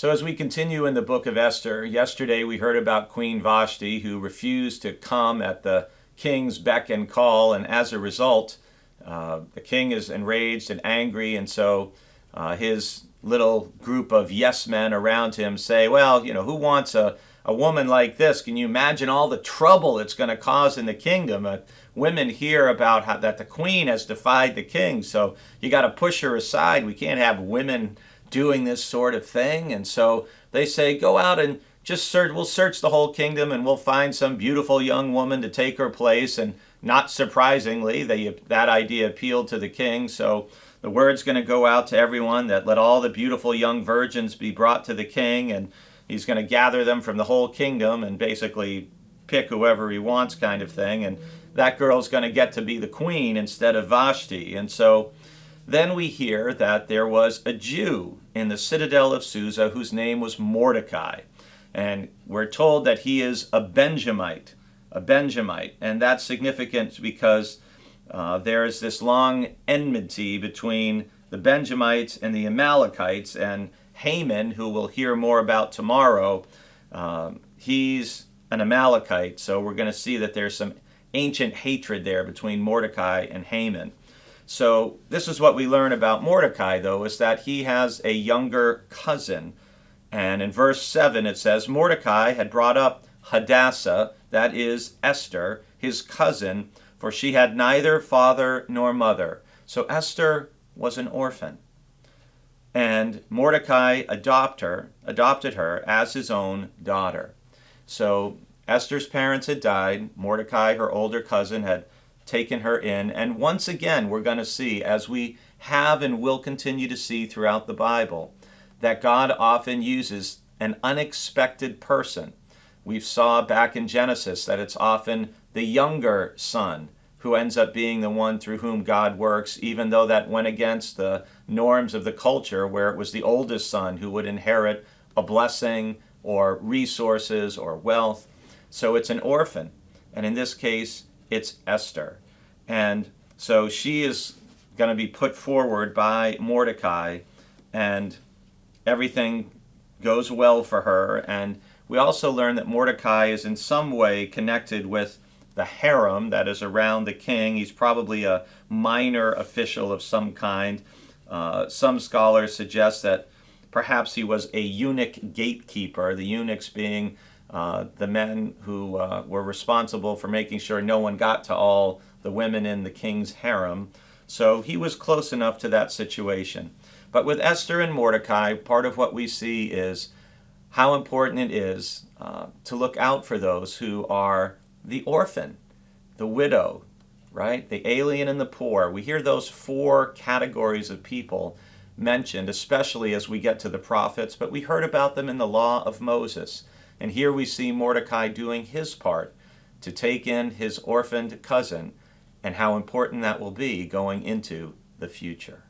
So as we continue in the book of Esther, yesterday we heard about Queen Vashti, who refused to come at the king's beck and call, and as a result, the king is enraged and angry, and so his little group of yes men around him say, well, who wants a woman like this? Can you imagine all the trouble it's going to cause in the kingdom? Women hear about how that the queen has defied the king, so you got to push her aside. We can't have women doing this sort of thing. And so they say, go out and just search. We'll search the whole kingdom and we'll find some beautiful young woman to take her place. And not surprisingly, that idea appealed to the king. So the word's going to go out to everyone that let all the beautiful young virgins be brought to the king, and he's going to gather them from the whole kingdom and basically pick whoever he wants, kind of thing. And that girl's going to get to be the queen instead of Vashti. And so then we hear that there was a Jew in the citadel of Susa whose name was Mordecai. And we're told that he is a Benjamite. And that's significant because there is this long enmity between the Benjamites and the Amalekites. And Haman, who we'll hear more about tomorrow, he's an Amalekite. So we're going to see that there's some ancient hatred there between Mordecai and Haman. So this is what we learn about Mordecai, though, is that he has a younger cousin. And in verse 7 it says, Mordecai had brought up Hadassah, that is Esther, his cousin, for she had neither father nor mother. So Esther was an orphan. And Mordecai adopted her as his own daughter. So Esther's parents had died. Mordecai, her older cousin, had taken her in. And once again, we're going to see, as we have and will continue to see throughout the Bible, that God often uses an unexpected person. We saw back in Genesis that it's often the younger son who ends up being the one through whom God works, even though that went against the norms of the culture where it was the oldest son who would inherit a blessing or resources or wealth. So it's an orphan. And in this case, it's Esther. And so she is going to be put forward by Mordecai, and everything goes well for her. And we also learn that Mordecai is in some way connected with the harem that is around the king. He's probably a minor official of some kind. Some scholars suggest that perhaps he was a eunuch gatekeeper, the eunuchs being the men who were responsible for making sure no one got to all the women in the king's harem. So he was close enough to that situation. But with Esther and Mordecai, part of what we see is how important it is to look out for those who are the orphan, the widow, right? The alien and the poor. We hear those four categories of people mentioned, especially as we get to the prophets, but we heard about them in the law of Moses. And here we see Mordecai doing his part to take in his orphaned cousin, and how important that will be going into the future.